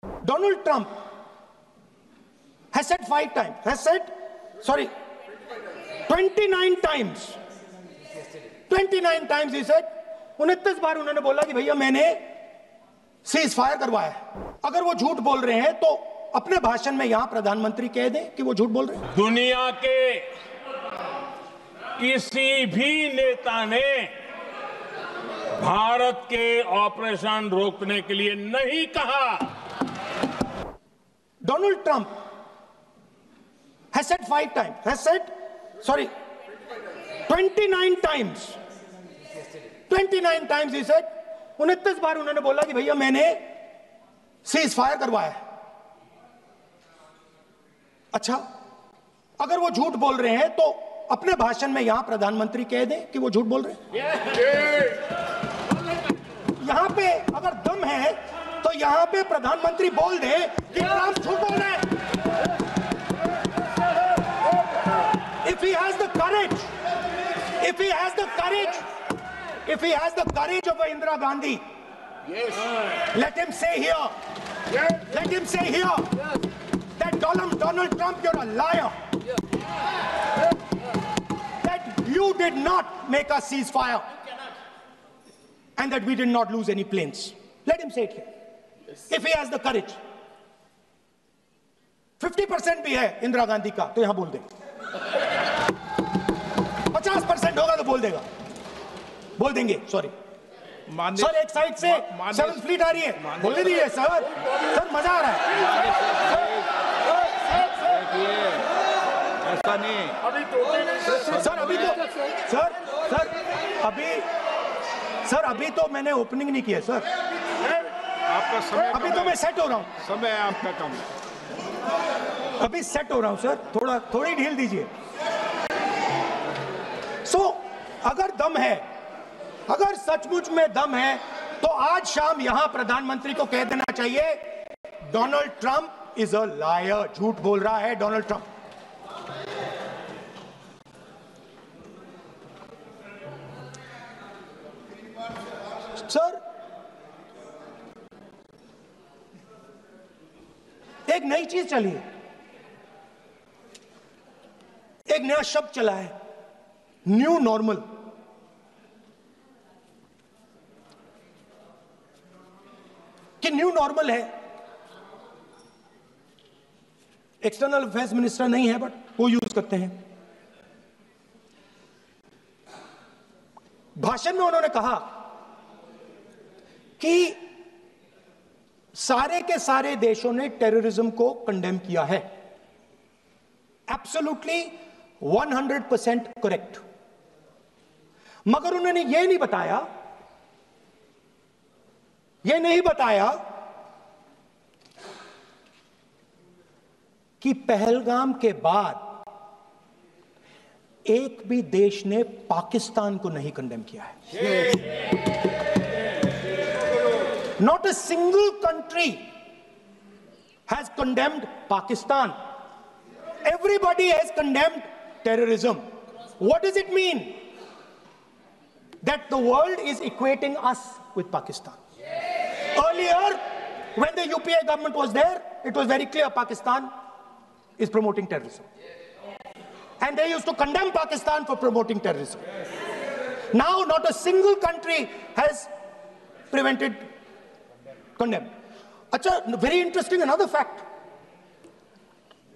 Donald Trump has said 29 times. 29 times he said, 29 बार उन्होंने बोला कि भैया मैंने सीज फायर करवाया है। अगर वो झूठ बोल रहे हैं तो अपने भाषण में यहां प्रधानमंत्री कह दें कि वो झूठ बोल रहे हैं। दुनिया के किसी भी नेता ने भारत के ऑपरेशन रोकने के लिए नहीं कहा। Donald Trump has said 29 times. 29 times he said, 29 बार उन्होंने बोला कि भैया मैंने सीज फायर करवाया है। अच्छा, अगर वो झूठ बोल रहे हैं तो अपने भाषण में यहां प्रधानमंत्री कह दें कि वो झूठ बोल रहे हैं। यहां पे अगर दम है तो यहां पे प्रधानमंत्री बोल दे कि ट्रंप झूठ बोल रहे हैं। If he has the courage of Indira Gandhi, let him say here that Donald Trump, you're a liar. That you did not make a ceasefire and that we did not lose any planes. Let him say it here. If he has the courage. 50% भी है इंदिरा गांधी का तो यहां बोल दे। 50% होगा तो बोल देंगे सॉरी सर। एक साइड से 7th फ्लीट आ रही है, बोलने दीजिए सर मजा आ रहा है। ऐसा नहीं सर अभी तो मैंने ओपनिंग नहीं किया सर। आपका समय अभी तो मैं सेट हो रहा हूं। समय आपका कम है। अभी सेट हो रहा हूं सर, थोड़ी ढील दीजिए। अगर दम है, अगर सचमुच में दम है तो आज शाम यहां प्रधानमंत्री को कह देना चाहिए Donald Trump is a liar, झूठ बोल रहा है डोनाल्ड ट्रंप। सर एक नई चीज चली है, एक नया शब्द चला है, न्यू नॉर्मल। कि न्यू नॉर्मल है, एक्सटर्नल अफेयर्स मिनिस्टर नहीं है बट वो यूज करते हैं। भाषण में उन्होंने कहा कि सारे के सारे देशों ने टेररिज्म को कंडेम किया है। Absolutely 100% correct. मगर उन्होंने यह नहीं बताया कि पहलगाम के बाद एक भी देश ने पाकिस्तान को नहीं कंडेम किया है। Not a single country has condemned Pakistan. Everybody has condemned terrorism. What does it mean? That the world is equating us with Pakistan. Earlier, when the UPA government was there, it was very clear Pakistan is promoting terrorism. And they used to condemn Pakistan for promoting terrorism. Now, not a single country has condemned. Achha, very interesting, another fact.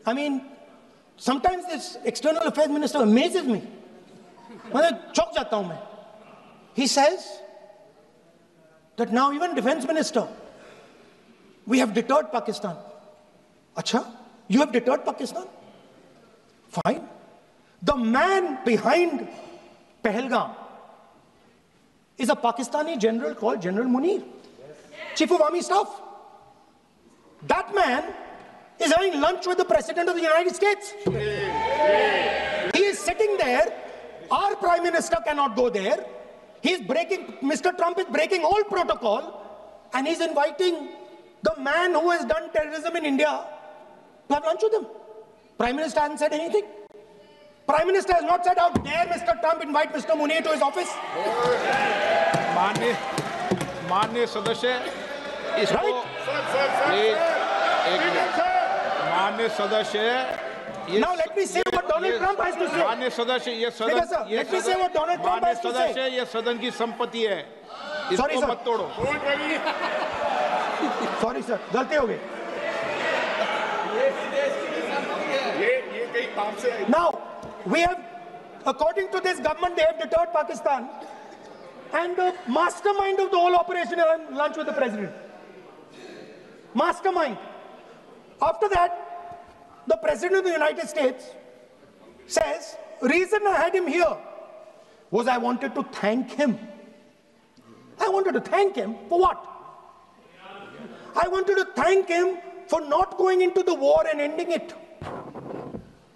I mean, sometimes this external affairs minister amazes me. चौंक जाता हूं मैं. He says that now even defense minister, we have deterred Pakistan. Achha, you have deterred Pakistan? Fine. The man behind Pahalgam is a Pakistani general called General Munir, Chief of Army Staff. That man is having lunch with the President of the United States. He is sitting there. Our Prime Minister cannot go there. Mr. Trump is breaking all protocol, and he's inviting the man who has done terrorism in India to have lunch with him. Prime Minister hasn't said anything. Prime Minister has not said, how dare Mr. Trump invite Mr. Munir to his office? माननीय सदस्य, इसको Right? माननीय सदस्य, Now let me say what Donald Trump has to say. माननीय सदस्य, ये Speaker sir, let me say what Donald Trump has to say. सदस्य, ये सदन की संपत्ति है, Sorry, इसको sir. मत तोड़ो। Sorry sir, गलती हो गई. Now we have, according to this government, they have deterred Pakistan, and the mastermind of the whole operation is on lunch with the president. Mastermind. After that, the President of the United States says, reason I had him here was I wanted to thank him. I wanted to thank him for what? I wanted to thank him for not going into the war and ending it.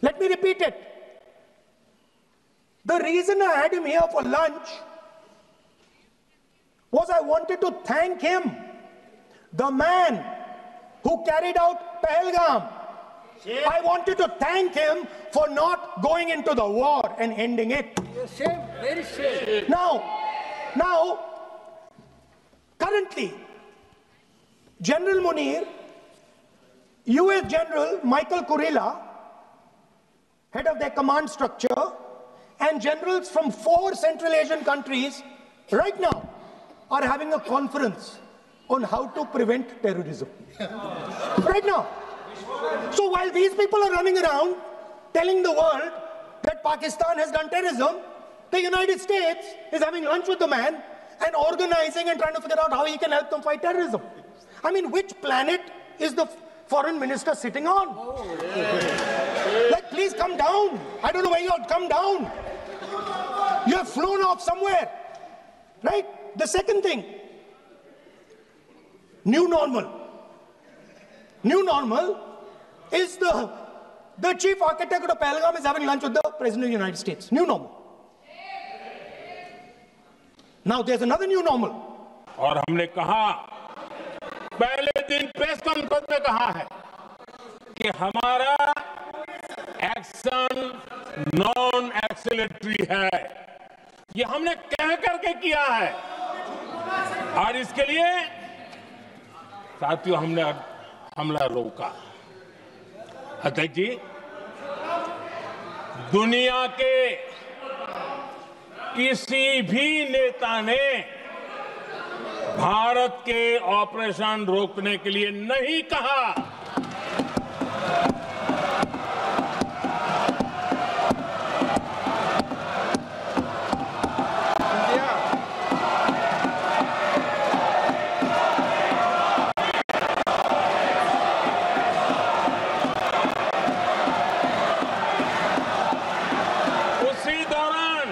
Let me repeat it. The reason I had him here for lunch was I wanted to thank him, the man who carried out Pahalgam. I wanted to thank him for not going into the war and ending it. Shame, very shame. Now, currently, General Munir, US General Michael Kurilla, head of their command structure, and generals from 4 Central Asian countries right now are having a conference on how to prevent terrorism. Right now. So while these people are running around telling the world that Pakistan has done terrorism, the United States is having lunch with the man and organizing and trying to figure out how he can help them fight terrorism. I mean, which planet is the foreign minister sitting on? Like, please come down. I don't know where you are. Come down. You have flown off somewhere. Right? The second thing, new normal. New normal is the chief architect of the Pahalgam is having lunch with the President of the United States. New normal. Now there's another new normal. और हमने कहा, पहले दिन press conference में कहा है कि हमारा एक्शन नॉन एक्सीलरेटरी है. ये हमने कह करके किया है और इसके लिए साथियों हमने हमला रोका. अध्यक्ष जी, दुनिया के किसी भी नेता ने भारत के ऑपरेशन रोकने के लिए नहीं कहा. उसी दौरान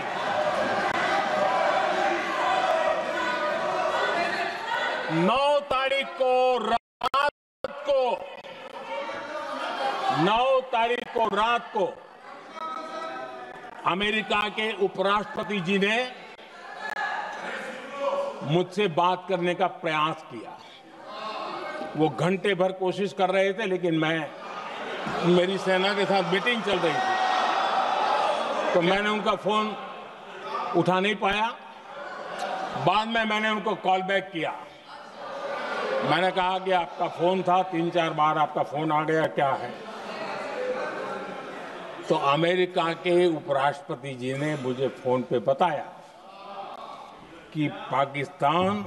9 तारीख को रात को अमेरिका के उपराष्ट्रपति जी ने मुझसे बात करने का प्रयास किया. वो घंटे भर कोशिश कर रहे थे, लेकिन मेरी सेना के साथ मीटिंग चल रही थी, तो मैंने उनका फोन उठा नहीं पाया. बाद में मैंने उनको कॉल बैक किया. मैंने कहा कि आपका फोन था, 3-4 बार आपका फोन आ गया, क्या है? तो अमेरिका के उपराष्ट्रपति जी ने मुझे फोन पे बताया कि पाकिस्तान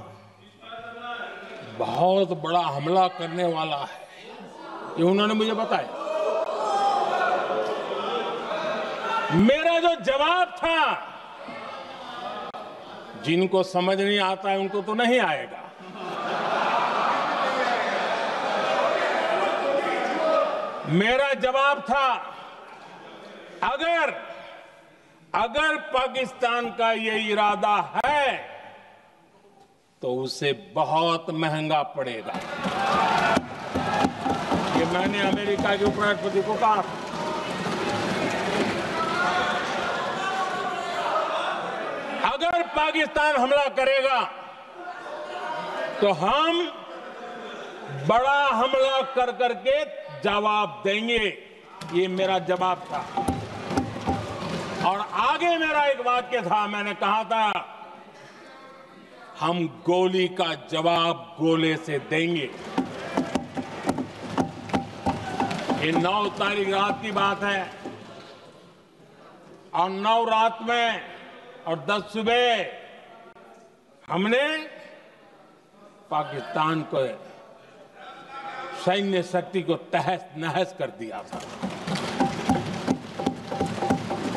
बहुत बड़ा हमला करने वाला है. ये उन्होंने मुझे बताया. मेरा जो जवाब था, जिनको समझ नहीं आता है उनको तो नहीं आएगा. मेरा जवाब था, अगर पाकिस्तान का ये इरादा है तो उसे बहुत महंगा पड़ेगा. ये मैंने अमेरिका के उपराष्ट्रपति को कहा. अगर पाकिस्तान हमला करेगा तो हम बड़ा हमला कर करके जवाब देंगे. ये मेरा जवाब था. और आगे मेरा एक वाक्य था, मैंने कहा था, हम गोली का जवाब गोले से देंगे. ये 9 तारीख रात की बात है और 9 रात में और 10 सुबह हमने पाकिस्तान को सैन्य शक्ति को तहस नहस कर दिया था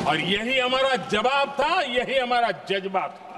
और यही हमारा जवाब था, यही हमारा जज्बा था।